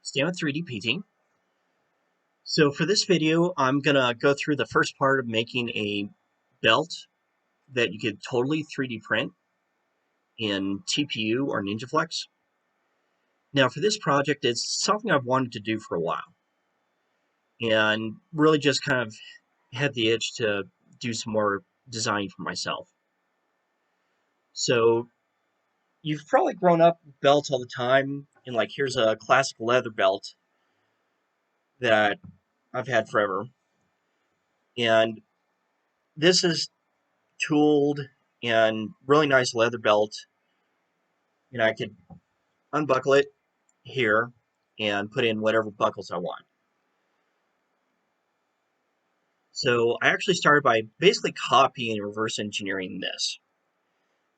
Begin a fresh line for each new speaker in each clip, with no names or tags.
Stan with 3D PT. So for this video, I'm gonna go through the first part of making a belt that you could totally 3D print in TPU or NinjaFlex. Now for this project, it's something I've wanted to do for a while and really just kind of had the itch to do some more design for myself. So you've probably grown up with belts all the time, and like here's a classic leather belt that I've had forever. And this is tooled and really nice leather belt. I could unbuckle it here and put in whatever buckles I want. So I actually started by basically copying and reverse engineering this.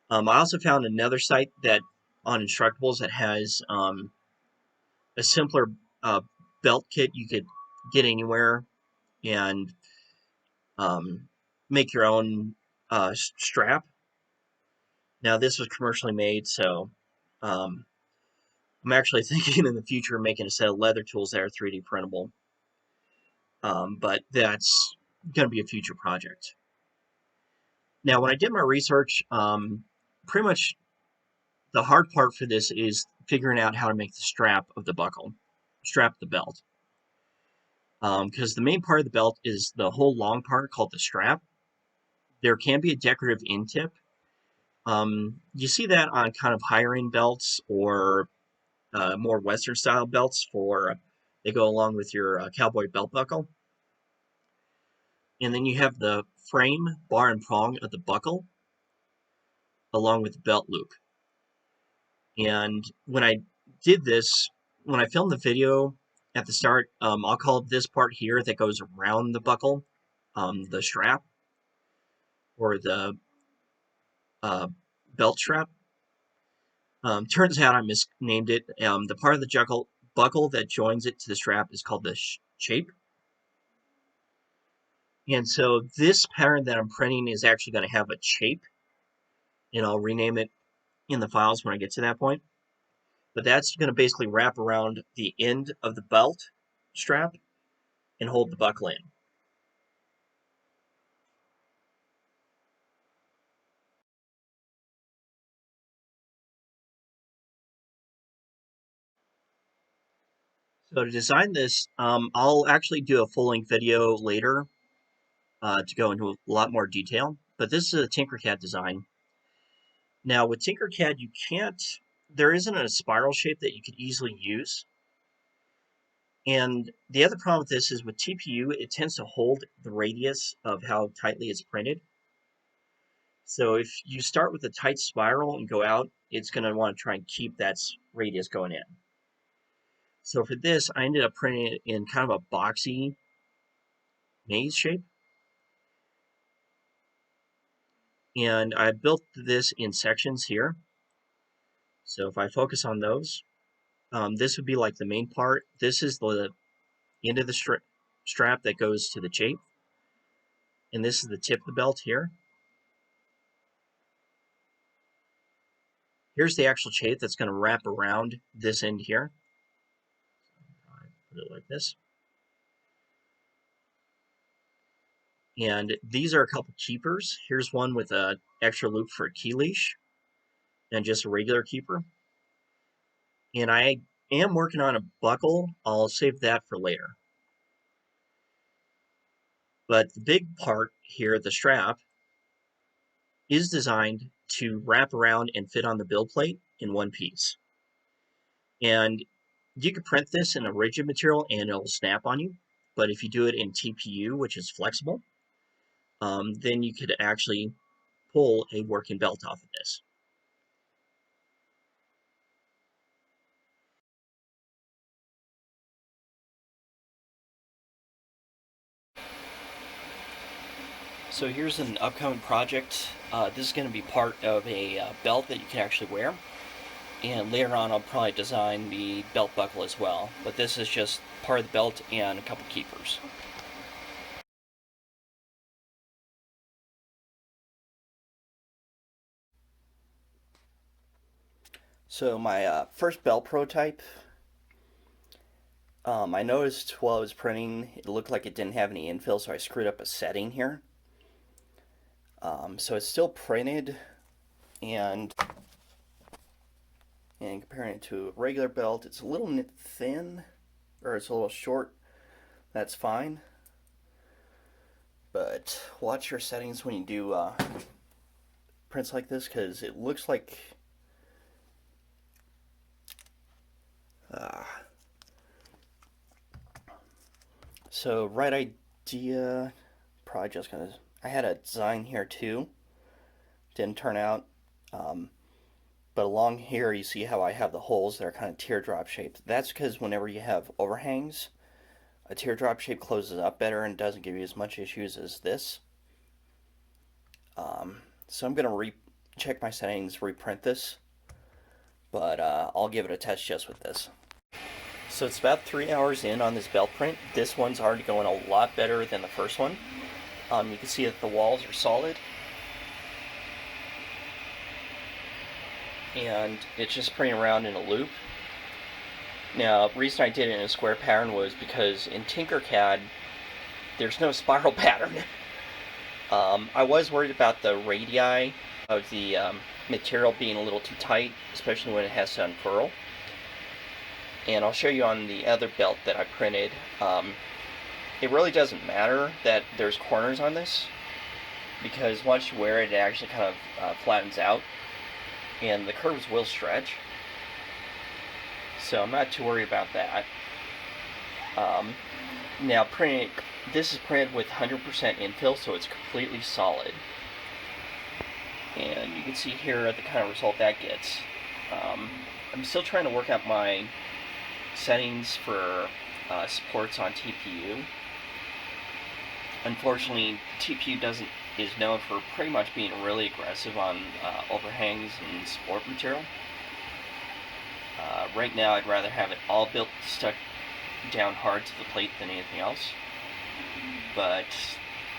I also found another site that on Instructables that has a simpler belt kit you could get anywhere and make your own strap. Now this was commercially made, so I'm actually thinking in the future of making a set of leather tools that are 3D printable. But that's going to be a future project. Now, when I did my research, pretty much the hard part for this is figuring out how to make the strap of the strap the belt. Because the main part of the belt is the whole long part called the strap. There can be a decorative end tip. You see that on kind of higher end belts or more Western style belts they go along with your cowboy belt buckle. And then you have the frame, bar, and prong of the buckle along with the belt loop. And when I did this, when I filmed the video at the start, I'll call this part here that goes around the buckle, the strap, or the belt strap. Turns out I misnamed it. The part of the buckle that joins it to the strap is called the chape. And so this pattern that I'm printing is actually going to have a chape, and I'll rename it in the files when I get to that point. But that's going to basically wrap around the end of the belt strap and hold the buckle in. So to design this, I'll actually do a full-length video later to go into a lot more detail. But this is a TinkerCAD design. Now with TinkerCAD, there isn't a spiral shape that you could easily use. And the other problem with this is with TPU, it tends to hold the radius of how tightly it's printed. So if you start with a tight spiral and go out, it's going to want to try and keep that radius going in. So for this, I ended up printing it in kind of a boxy maze shape. And I built this in sections here. So if I focus on those, this would be like the main part. This is the end of the strap that goes to the chape. And this is the tip of the belt here. Here's the actual chape that's going to wrap around this end here. I put it like this. And these are a couple keepers. Here's one with an extra loop for a key leash and just a regular keeper. And I am working on a buckle. I'll save that for later. But the big part here, the strap, is designed to wrap around and fit on the build plate in one piece. And you could print this in a rigid material and it'll snap on you. But if you do it in TPU, which is flexible, then you could actually pull a working belt off of this. So here's an upcoming project. This is going to be part of a belt that you can actually wear. And later on I'll probably design the belt buckle as well. But this is just part of the belt and a couple keepers. So my first belt prototype I noticed while I was printing, it looked like it didn't have any infill, so I screwed up a setting here. So it's still printed, and comparing it to a regular belt, it's a little thin, or it's a little short. That's fine. But watch your settings when you do prints like this, because it looks like so right idea, probably just gonna, I had a design here too, didn't turn out, but along here you see how I have the holes that are kind of teardrop shaped. That's because whenever you have overhangs, a teardrop shape closes up better and doesn't give you as much issues as this. So I'm gonna check my settings, reprint this, but I'll give it a test just with this. So it's about 3 hours in on this belt print. This one's already going a lot better than the first one. You can see that the walls are solid. And it's just printing around in a loop. Now, the reason I did it in a square pattern was because in TinkerCAD, there's no spiral pattern. I was worried about the radii of the material being a little too tight, especially when it has to unfurl. And I'll show you on the other belt that I printed. It really doesn't matter that there's corners on this, because once you wear it, it actually kind of flattens out, and the curves will stretch. So I'm not too worried about that. Now this is printed with 100% infill, so it's completely solid. And you can see here the kind of result that gets. I'm still trying to work out my settings for supports on TPU. Unfortunately, TPU is known for pretty much being really aggressive on overhangs and support material. Right now, I'd rather have it all stuck down hard to the plate than anything else. But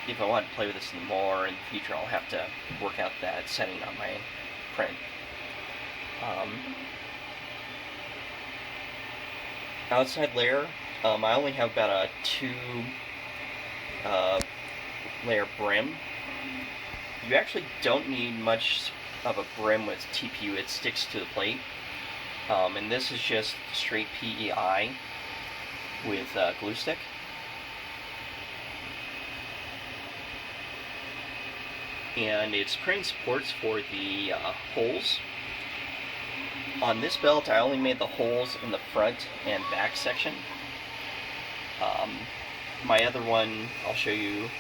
if I want to play with this more in the future, I'll have to work out that setting on my print. Outside layer, I only have about a 2 layer brim. You actually don't need much of a brim with TPU, it sticks to the plate. And this is just straight PEI with glue stick. And it's printing supports for the holes. On this belt, I only made the holes in the front and back section. My other one, I'll show you,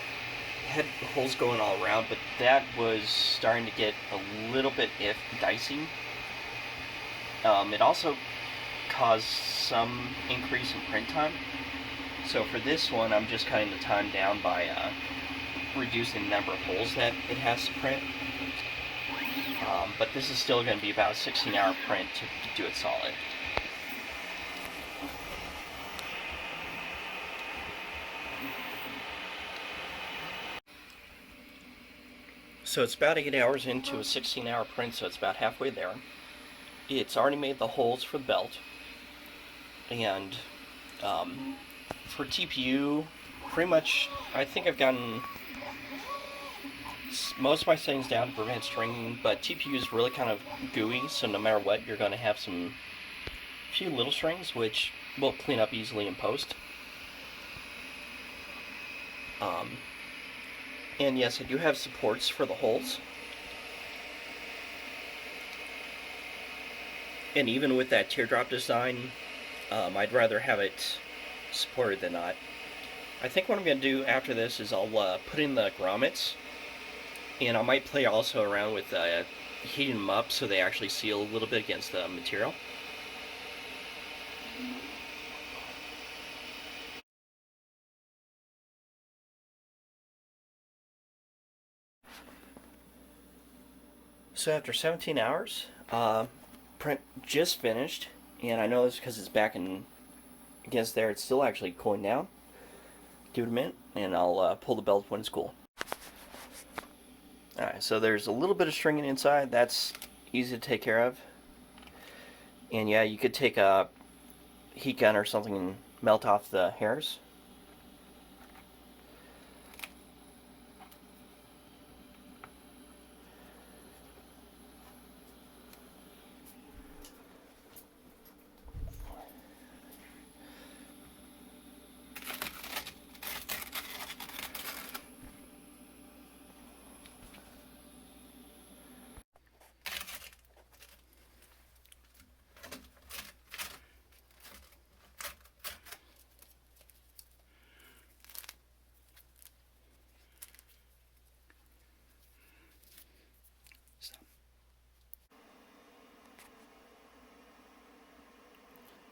had holes going all around, but that was starting to get a little bit dicey. It also caused some increase in print time. So for this one, I'm just cutting the time down by reducing the number of holes that it has to print. But this is still going to be about a 16-hour print to do it solid. So it's about 8 hours into a 16-hour print, so it's about halfway there. It's already made the holes for the belt. And for TPU, pretty much, I think I've gotten most of my settings down to prevent stringing, but TPU is really kind of gooey, so no matter what, you're going to have few little strings, which will clean up easily in post. And yes, I do have supports for the holes. And even with that teardrop design, I'd rather have it supported than not. I think what I'm going to do after this is I'll put in the grommets, and I might play also around with heating them up so they actually seal a little bit against the material. So after 17 hours, print just finished, and I know this because it's back against there, it's still actually cooling down. Give it a minute, and I'll pull the belt when it's cool. Alright, so there's a little bit of stringing inside. That's easy to take care of. And yeah, you could take a heat gun or something and melt off the hairs.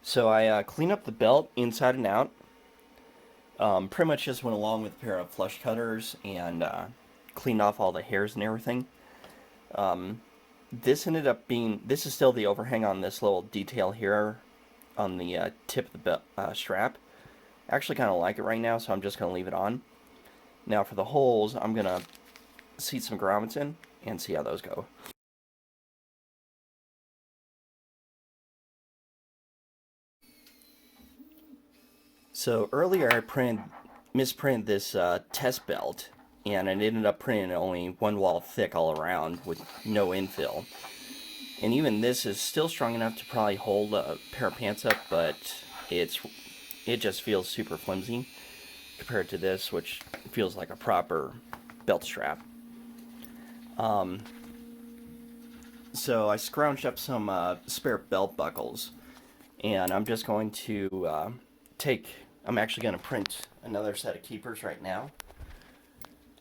So I clean up the belt inside and out. Pretty much just went along with a pair of flush cutters and cleaned off all the hairs and everything. This ended up being, this is still the overhang on this little detail here on the tip of the belt, strap. I actually kind of like it right now, so I'm just going to leave it on. Now for the holes, I'm going to seat some grommets in and see how those go. So earlier I misprinted this test belt, and it ended up printing only one wall thick all around with no infill. And even this is still strong enough to probably hold a pair of pants up, but it just feels super flimsy compared to this, which feels like a proper belt strap. So I scrounged up some spare belt buckles, and I'm just going to I'm actually going to print another set of keepers right now,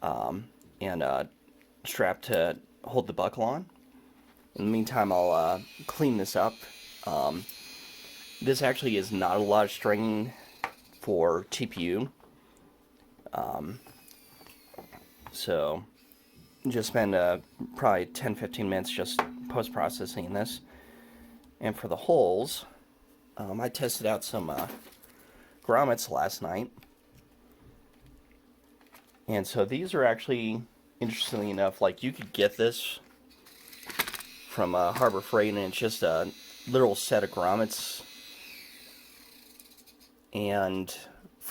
and a strap to hold the buckle on. In the meantime, I'll clean this up. This actually is not a lot of stringing for TPU, so just spend probably 10-15 minutes just post-processing this. And for the holes, I tested out some grommets last night, and so these are actually, interestingly enough, like you could get this from Harbor Freight, and it's just a literal set of grommets. And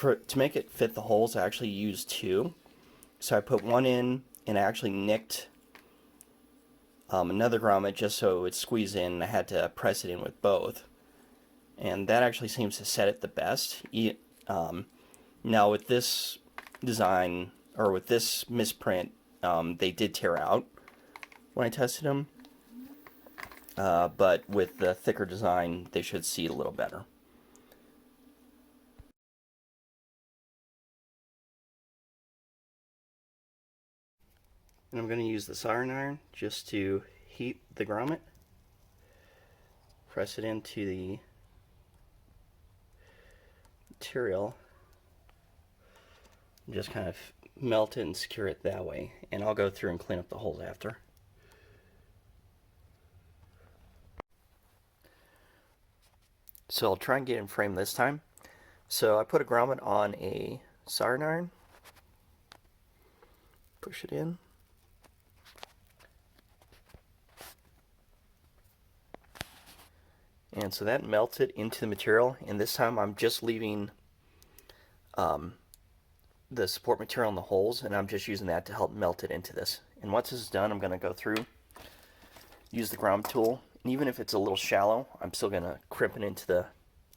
to make it fit the holes, I actually used two. So I put one in, and I actually nicked another grommet just so it would squeeze in, and I had to press it in with both. And that actually seems to set it the best. Now with this design, or with this misprint, they did tear out when I tested them. But with the thicker design, they should seat a little better. And I'm going to use the soldering iron just to heat the grommet. Press it into the material. Just kind of melt it and secure it that way. And I'll go through and clean up the holes after. So I'll try and get in frame this time. So I put a grommet on a soldering iron. Push it in. And so that melts it into the material, and this time I'm just leaving the support material in the holes, and I'm just using that to help melt it into this. And once this is done, I'm going to go through, use the grommet tool, and even if it's a little shallow, I'm still going to crimp it into the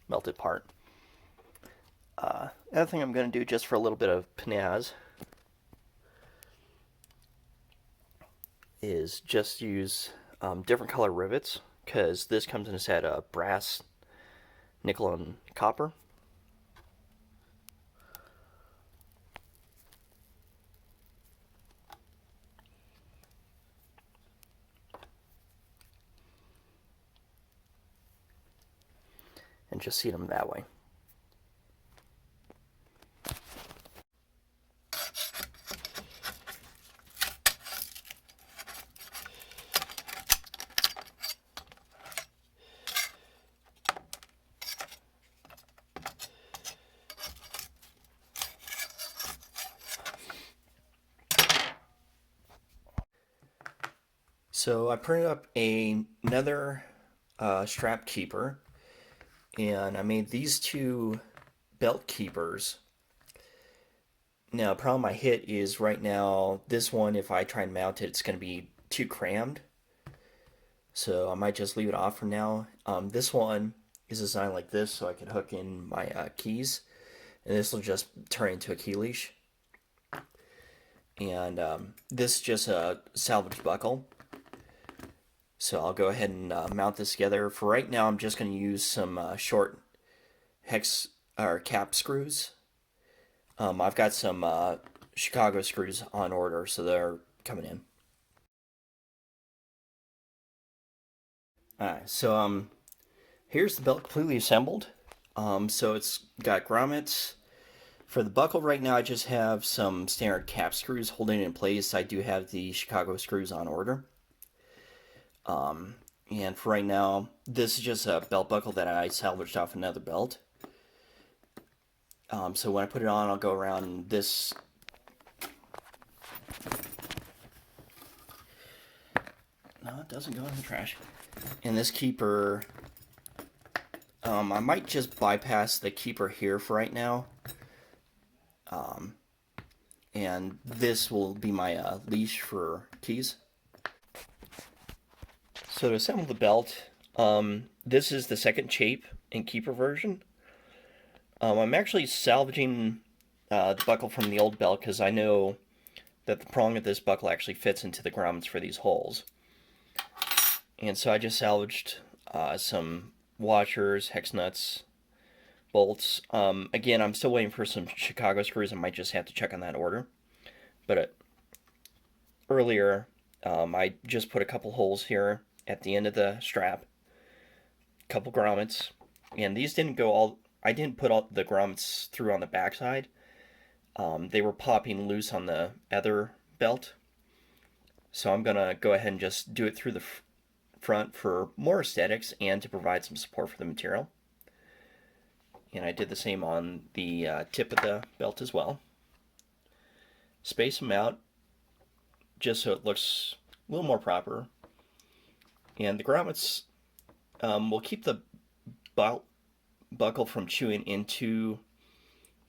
melted part. Another thing I'm going to do just for a little bit of pizzazz is just use different color rivets, because this comes in a set of brass, nickel, and copper. And just seat them that way. So I printed up another strap keeper, and I made these two belt keepers. Now, the problem I hit is right now, this one, if I try and mount it, it's going to be too crammed. So I might just leave it off for now. This one is designed like this, so I can hook in my keys. And this will just turn into a key leash. And this is just a salvage buckle. So I'll go ahead and mount this together. For right now, I'm just going to use some short hex or cap screws. I've got some Chicago screws on order, so they're coming in. Alright, so here's the belt completely assembled. So it's got grommets. For the buckle right now, I just have some standard cap screws holding it in place. I do have the Chicago screws on order. And for right now, this is just a belt buckle that I salvaged off another belt. So when I put it on, I'll go around this. No, it doesn't go in the trash. And this keeper, I might just bypass the keeper here for right now. And this will be my leash for keys. So to assemble the belt, this is the second chape and keeper version. I'm actually salvaging the buckle from the old belt because I know that the prong of this buckle actually fits into the grommets for these holes. And so I just salvaged some washers, hex nuts, bolts. Again, I'm still waiting for some Chicago screws. I might just have to check on that order. But earlier, I just put a couple holes here at the end of the strap, a couple grommets, and these didn't go all. I didn't put all the grommets through on the backside. They were popping loose on the other belt, so I'm gonna go ahead and just do it through the front for more aesthetics and to provide some support for the material. And I did the same on the tip of the belt as well. Space them out just so it looks a little more proper. And the grommets will keep the buckle from chewing into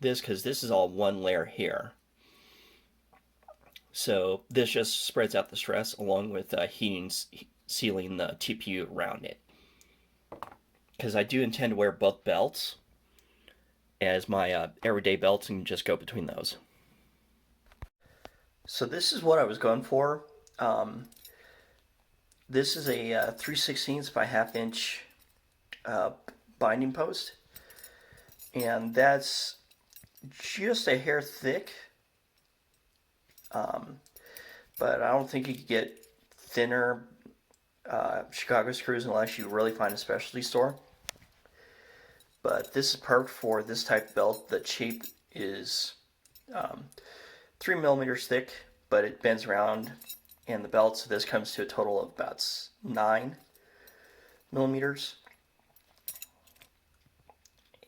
this because this is all one layer here. So this just spreads out the stress along with sealing the TPU around it. Because I do intend to wear both belts as my everyday belts and just go between those. So this is what I was going for. This is a 3/16 by 1/2 inch binding post, and that's just a hair thick, but I don't think you could get thinner Chicago screws unless you really find a specialty store. But this is perfect for this type of belt. The chape is 3 millimeters thick, but it bends around in the belt, so this comes to a total of about 9 millimeters.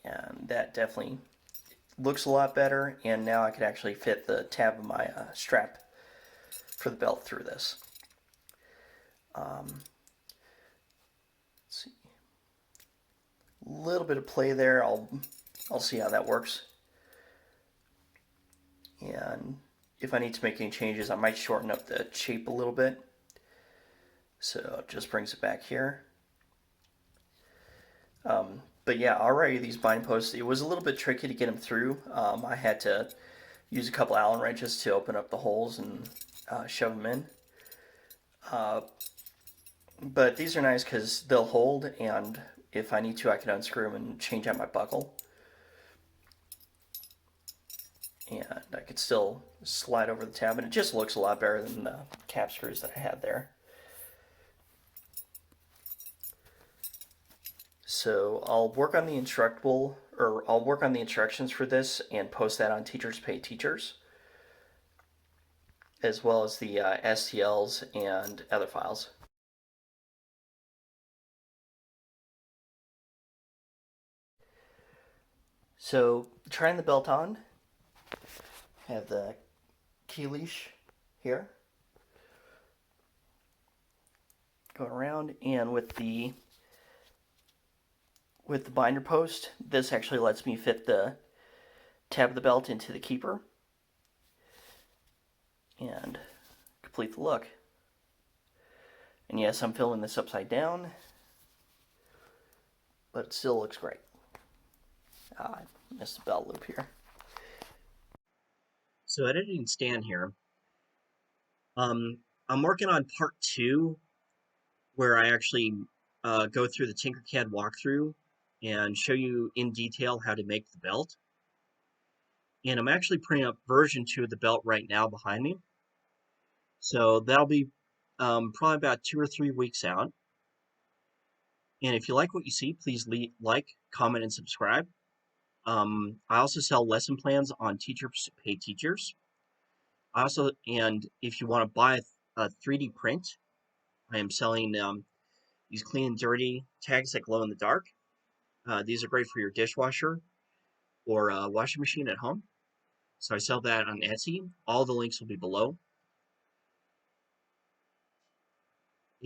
And that definitely looks a lot better, and now I can actually fit the tab of my strap for the belt through this. Let's see. A little bit of play there. I'll see how that works. And if I need to make any changes, I might shorten up the chape a little bit. So it just brings it back here. But yeah, already these binding posts, it was a little bit tricky to get them through. I had to use a couple Allen wrenches to open up the holes and shove them in. But these are nice because they'll hold, and if I need to, I can unscrew them and change out my buckle. And I could still slide over the tab, and it just looks a lot better than the cap screws that I had there. So I'll work on the instructions for this and post that on Teachers Pay Teachers, as well as the STLs and other files. So trying the belt on, have the key leash here, going around, and with the binder post, this actually lets me fit the tab the belt into the keeper and complete the look. And yes, I'm filming this upside down, but it still looks great. I missed the belt loop here. So editing Stan here. I'm working on part 2, where I actually go through the TinkerCAD walkthrough and show you in detail how to make the belt. And I'm actually printing up version 2 of the belt right now behind me. So that'll be probably about 2 or 3 weeks out. And if you like what you see, please like, comment, and subscribe. I also sell lesson plans on Teachers Pay Teachers. And if you want to buy a 3D print, I am selling these clean and dirty tags that glow in the dark. These are great for your dishwasher or washing machine at home. So I sell that on Etsy. All the links will be below.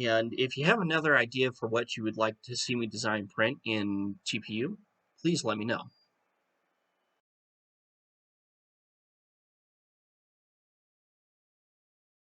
And if you have another idea for what you would like to see me design print in GPU, please let me know.